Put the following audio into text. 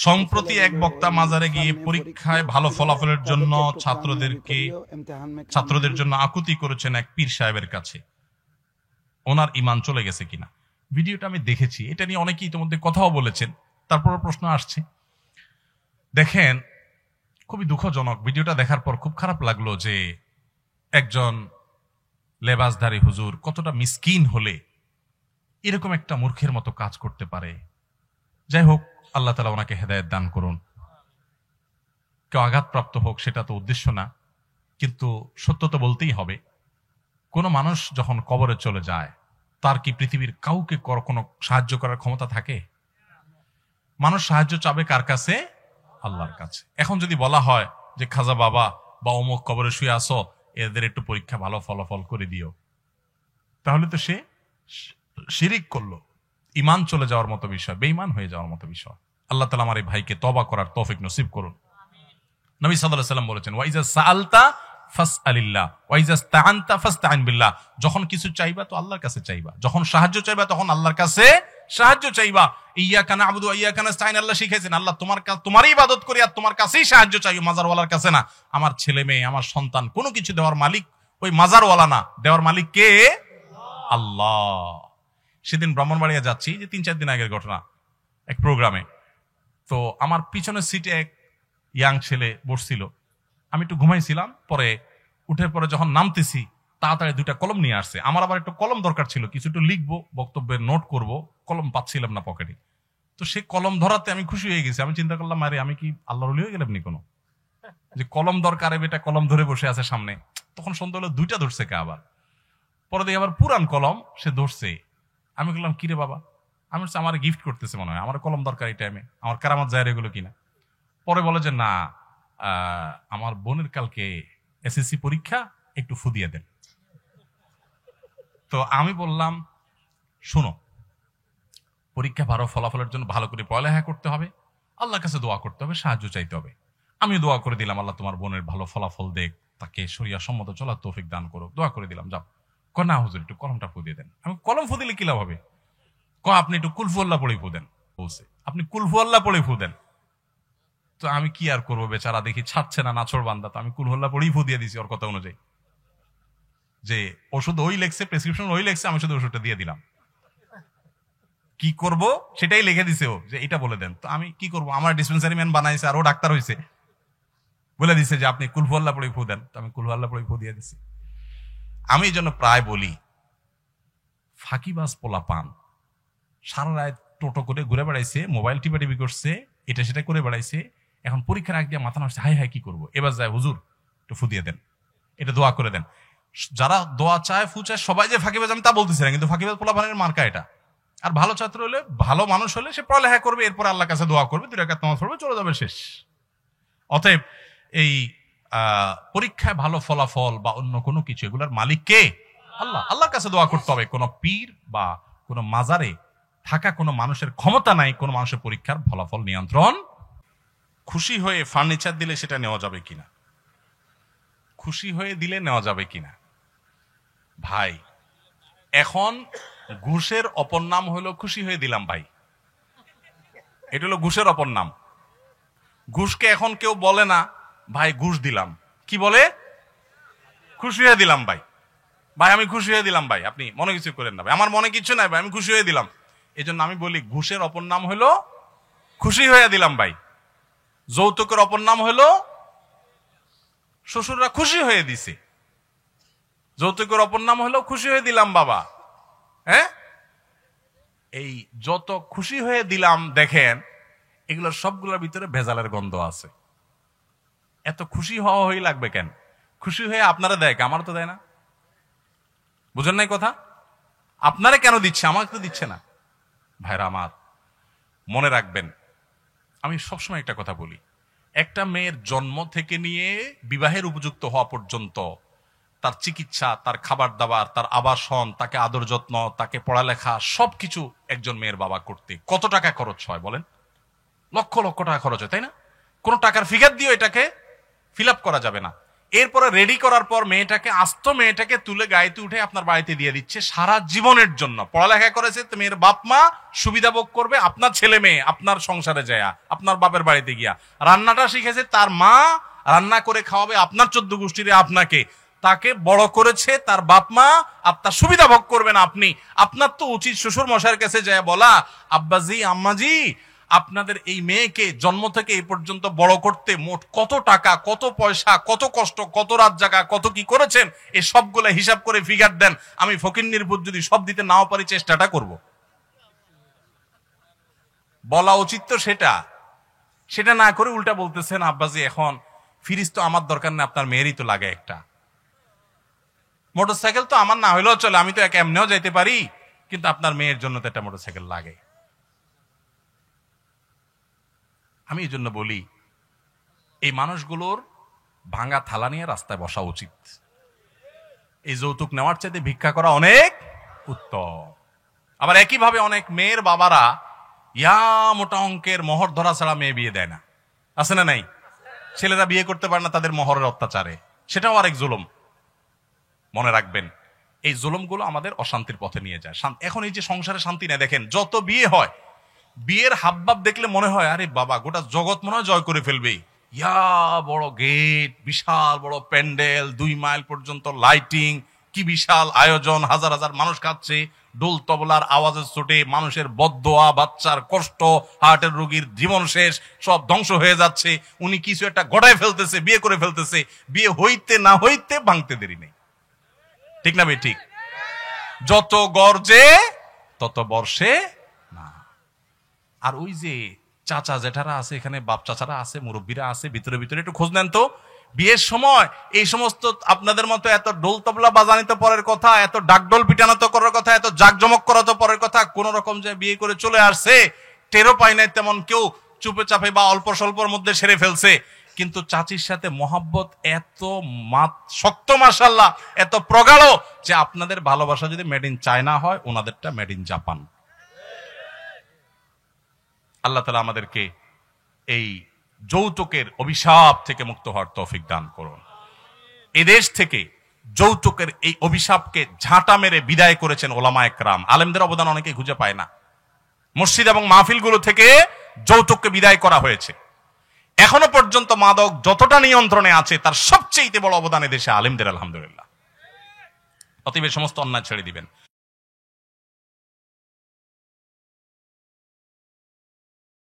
সম্প্রতি এক বক্তা মাজারে গিয়ে পরীক্ষায় ভালো ফলাফলের জন্য ছাত্রদের জন্য আকুতি করেছেন এক পীর সাহেবের কাছে। ওনার ঈমান চলে গেছে কিনা? ভিডিওটা আমি দেখেছি, এটা নিয়ে অনেকেই ইতিমধ্যে কথাও বলেছেন, তারপর প্রশ্ন আসছে। দেখেন, খুবই দুঃখজনক, ভিডিওটা দেখার পর খুব খারাপ লাগলো যে একজন লেবাসধারী হুজুর কতটা মিসকিন হলে এরকম একটা মূর্খের মতো কাজ করতে পারে। যাই হোক, আল্লাহ তাআলা ওনাকে হেদায়েত দান করুন। কেউ আঘাতপ্রাপ্ত হোক সেটা তো উদ্দেশ্য না, কিন্তু সত্য তো বলতেই হবে। কোনো মানুষ যখন কবরে চলে যায়, তার কি পৃথিবীর কাউকে কোনো সাহায্য করার ক্ষমতা থাকে? মানুষ সাহায্য চাবে কার কাছে? আল্লাহর কাছে। এখন যদি বলা হয় যে খাজা বাবা বা অমুক কবরে শুয়ে আসো, এদের একটু পরীক্ষা ভালো ফলাফল করে দিও, তাহলে তো সে শিরিক করলো, ঈমান চলে যাওয়ার মতো বিষয়, বেঈমান হয়ে যাওয়ার মতো বিষয়। আল্লাহ তাআলা আমার এই ভাইকে তওবা করার তৌফিক নসিব করুন। নবী সাল্লাল্লাহু আলাইহি ওয়াসাল্লাম বলেছেন, ওয়াইজা সাআলতা ফাসআলিল্লাহ ওয়াইজা ইসতাআনতা ফাসতাইন বিল্লাহ। যখন কিছু চাইবা তো আল্লাহর কাছে চাইবা, যখন সাহায্য চাইবা তখন আল্লাহর কাছে সাহায্য চাইবা। ইয়াকা না'বুদু ওয়া ইয়াকা নাস্তাইন, আল্লাহ শিখাইছেন, আল্লাহ তোমারই ইবাদত করি আর তোমার কাছেই সাহায্য চাইও, মাজারওয়ালার কাছে না। আমার ছেলে মেয়ে, আমার সন্তান, কোনো কিছু দেওয়ার মালিক ওই মাজারওয়ালা না, দেওয়ার মালিক কে? আল্লাহ। সেদিন ব্রাহ্মণবাড়িয়া যাচ্ছি, যে 3-4 দিন আগের ঘটনা, এক প্রোগ্রামে। তো আমার পিছনের সিটে এক ইয়াং ছেলে বসছিল, আমি একটু ঘুমাইছিলাম। পরে উঠের পরে যখন নামতেছি, তাড়াতাড়ি 2টা কলম নিয়ে আসছে। আমার আবার একটু কলম দরকার ছিল, কিছু একটু লিখবো, বক্তব্যের নোট করব, কলম পাচ্ছিলাম না পকেটে। তো সে কলম ধরাতে আমি খুশি হয়ে গেছি। আমি চিন্তা করলাম, আরে আমি কি আল্লাহর ওলি হয়ে গেলাম নি কোনো, যে কলম দরকার, বেটা কলম ধরে বসে আছে সামনে। তখন সন্দেহ হলো 2টা ধরছে কে আবার। পরে দেখি আবার পুরান কলম সে ধরছে। আমি বললাম, কিরে বাবা? আমি বলছি, আমার গিফট করতেছে মনে হয়, আমার কলম দরকার এই টাইমে, আমার কারামাত যায় এগুলো কিনা। পরে বলে যে না, আমার বোনের কালকে এসএসসি পরীক্ষা, একটু ফু দিয়ে দেন। তো আমি বললাম, শোনো, পরীক্ষা ভালো ফলাফলের জন্য ভালো করে পড়ালেখা করতে হবে, আল্লাহর কাছে দোয়া করতে হবে, সাহায্য চাইতে হবে। আমি দোয়া করে দিলাম, আল্লাহ তোমার বোনের ভালো ফলাফল দেখ, তাকে শরিয়া সম্মত চলার তৌফিক দান করো, দোয়া করে দিলাম, যাও। না হুজুর, একটু কলমটা ফু দিয়ে দেন। আমি, কলম ফু দিলে কি লাভ হবে? আপনি একটু কুলফু আল্লাহ পড়ে ফু দেন। বলছে, আপনি কুলফু আল্লাহ পড়ে ফু দেন। তো আমি কি আর করবো, বেচারা দেখি ছাড়ছে না, নাছর বান্দা। তো আমি কুলহু আল্লাহ পড়েই ফু দিয়ে দিছি ওর কথা অনুযায়ী, যে ওষুধ ওই লেখছে, প্রেসক্রিপশন ওই লেখছে, আমি শুধু ওষুধটা দিয়ে দিলাম। কি করব সেটাই লিখে দিছে ও, যে এটা বলে দেন। তো আমি কি করব, আমার ডিসপেন্সারি ম্যান বানাইছে আর ও ডাক্তার হয়েছে, বলে দিছে যে আপনি কুলহু আল্লাহ পড়ে ফু দেন। তো আমি কুলহু আল্লাহ পড়ে ফু দিয়ে দিছি। আমি এই জন্য প্রায় বলি, ফাঁকিবাজ পোলা পান সারা রাত টোটো করে ঘুরে বেড়াইছে, মোবাইল টিপি করছে, এটা সেটা করে বেড়াইছে, এখন পরীক্ষার আগ দিয়ে মাথা নষ্ট, হাই হাই কি করবো, এবার যায় হুজুর একটু ফু দিয়ে দেন, এটা দোয়া করে দেন। যারা দোয়া চায়, ফু চায়, সবাই যে ফাঁকিবাজ আমি তা বলতেছি না, কিন্তু ফাঁকিবাজ পোলা পানের মার্কা এটা। আর ভালো ছাত্র হলে, ভালো মানুষ হলে সে পড়ালেখা করবে, এরপর আল্লাহর কাছে দোয়া করবে, 2 রাকাত নামাজ পড়বে, চলে যাবে, শেষ। অতএব এই পরীক্ষায় ভালো ফলাফল বা অন্য কোনো কিছু, এগুলোর মালিক কে? আল্লাহ। আল্লাহর কাছে দোয়া করতে হবে। কোনো পীর বা কোনো মাজারে থাকা কোনো মানুষের ক্ষমতা নাই কোনো মানুষের পরীক্ষার ফলাফল নিয়ন্ত্রণ। খুশি হয়ে ফার্নিচার দিলে সেটা নেওয়া যাবে কিনা? খুশি হয়ে দিলে নেওয়া যাবে কিনা? ভাই, এখন ঘুষের অপর নাম হলো খুশি হয়ে দিলাম। ভাই, এটা হলো ঘুষের অপর নাম। ঘুষকে এখন কেউ বলে না ভাই ঘুষ দিলাম, কি বলে? খুশি হয়ে দিলাম। ভাই, ভাই আমি খুশি হয়ে দিলাম, ভাই আপনি মনে কিছু করেন না, ভাই আমার মনে কিছু নাই, ভাই আমি খুশি হয়ে দিলাম। এই জন্য আমি বলি, ঘুষের অপর নাম হলো খুশি হয়ে দিলাম। ভাই, যৌতুকের অপর নাম হলো শ্বশুররা খুশি হয়ে দিছে, যৌতুকের অপর নাম হলো খুশি হয়ে দিলাম। বাবা, হ্যাঁ, এই যত খুশি হয়ে দিলাম দেখেন, এগুলোর সবগুলোর ভিতরে ভেজালের গন্ধ আছে। এত খুশি হওয়া হয়ে লাগবে কেন? খুশি হয়ে আপনারা দেয়, আমার তো দেয় না। বুঝেন নাই কথা? আপনারা কেন দিচ্ছে, আমাকে তো দিচ্ছে না। ভাইরা আমার, মনে রাখবেন, আমি সবসময় একটা কথা বলি, একটা মেয়ের জন্ম থেকে নিয়ে বিবাহের উপযুক্ত হওয়া পর্যন্ত তার চিকিৎসা, তার খাবার দাবার, তার আবাসন, তাকে আদর যত্ন, তাকে পড়ালেখা, সবকিছু একজন মেয়ের বাবা করতে কত টাকা খরচ হয় বলেন? লক্ষ লক্ষ টাকা খরচ হয়, তাই না? কোন টাকার ফিগার দিয়ে এটাকে ফিল আপ করা যাবে না। এরপরে রেডি করার পর মেয়েটাকে তুলে গাড়িতে উঠে আপনার বাড়িতে দিয়ে দিচ্ছে সারা জীবনের জন্য। পড়ালেখা করেছে, তো মেয়ের বাপ মা সুবিধা ভোগ করবে, আপনার ছেলে মেয়ে আপনার সংসারে যায়, আপনার বাপের বাড়িতে গিয়া রান্নাটা শিখেছে, তার মা রান্না করে খাওয়াবে আপনার 14 গোষ্ঠীরে আপনাকে, তাকে বড় করেছে তার বাপ মা, আপনার সুবিধা ভোগ করবেন আপনি। আপনার তো উচিত শ্বশুর মশাইয়ের কাছে যায় বলা, আব্বাজি আম্মাজি আপনাদের এই মেয়েকে জন্ম থেকে এই পর্যন্ত বড় করতে মোট কত টাকা, কত পয়সা, কত কষ্ট, কত রাত জাগা, কত কি করেছেন, এই সবগুলো হিসাব করে ফিগার দেন। আমি ফকিন্নির পুত যদি সব দিতে নাও পারি চেষ্টাটা করব। বলা উচিত তো সেটা না করে উল্টা বলতেছেন, আব্বাজি এখন ফ্রিজ তো আমার দরকার নেই, আপনার মেয়েরই তো লাগে একটা। মোটরসাইকেল তো আমার না হইলেও চলে, আমি তো এক এমনিও যাইতে পারি, কিন্তু আপনার মেয়ের জন্য তো একটা মোটরসাইকেল লাগে। আমি এই জন্য বলি, এই মানুষগুলোর ভাঙা থালা নিয়ে রাস্তায় বসা উচিত। এই যৌতুক নেওয়ার চাইতে ভিক্ষা করা অনেক উত্তম। আবার একইভাবে অনেক মেয়ের বাবারা মোটা অঙ্কের মোহর ধরা ছাড়া মেয়ে বিয়ে দেয় না, আছে না নাই? ছেলেরা বিয়ে করতে পারে না তাদের মোহরের অত্যাচারে, সেটাও আরেক জুলুম। মনে রাখবেন, এই জুলুমগুলো আমাদের অশান্তির পথে নিয়ে যায়। এখন এই যে সংসারে শান্তি নেই, দেখেন যত বিয়ে হয়, বিয়ের হাবভাব দেখলে মনে হয় আরে বাবা গোটা জগৎ মনে হয় জয় করে ফেলবে। বড় গেট, বিশাল বড় প্যান্ডেল, 2 মাইল পর্যন্ত লাইটিং, কি বিশাল আয়োজন, হাজার হাজার মানুষ খাচ্ছে, ডোল তবলার আওয়াজের চোটে মানুষের বদদোয়া, বাচ্চার কষ্ট, হার্টের রোগীর জীবন শেষ, সব ধ্বংস হয়ে যাচ্ছে। উনি কিছু একটা গড়ায় ফেলতেছে, বিয়ে করে ফেলতেছে, বিয়ে হইতে না হইতে ভাঙতে দেরি নেই। ঠিক না ভাই? ঠিক। যত গর্জে তত বর্ষে না। আর ওই যে চাচা জেঠারা আছে এখানে, বাপ চাচারা আছে, মুরব্বীরা আছে, ভিতরে ভিতরে একটু খোঁজ নেন তো। বিয়ের সময় এই সমস্ত আপনাদের মতো এত ডোল তবলা বাজানি তো পরের কথা, এত ডাকডোল পিটানো তো করার কথা, এত জাকজমক করা তো পরের কথা। কোন রকম যে বিয়ে করে চলে আসছে, টেরও পায় নাই তেমন কেউ, চুপে চাপে বা অল্প স্বল্পর মধ্যে সেরে ফেলছে। কিন্তু চাচির সাথে মহাব্বত এত শক্ত, মাশাআল্লাহ, এত প্রগাঢ় যে আপনাদের ভালোবাসা যদি মেড ইন চায়না হয়, ওনাদেরটা মেড ইন জাপান। আল্লাহ তাআলা আমাদেরকে এই যৌতুকের অভিশাপ থেকে মুক্ত হওয়ার তৌফিক দান করুন। এদেশ থেকে যৌতুকের এই অভিশাপকে ঝাঁটা মেরে বিদায় করেছেন ওলামায়ে কেরাম। আলেমদের অবদান অনেকে খুঁজে পায় না। মসজিদ এবং মাহফিলগুলো থেকে যৌতুককে বিদায় করা হয়েছে। এখনো পর্যন্ত মাদক যতটা নিয়ন্ত্রণে আছে, তার সবচেয়ে বড় অবদান এদেশে আলেমদের, আলহামদুলিল্লাহ। অতএব সমস্ত অন্যায় ছেড়ে দিবেন।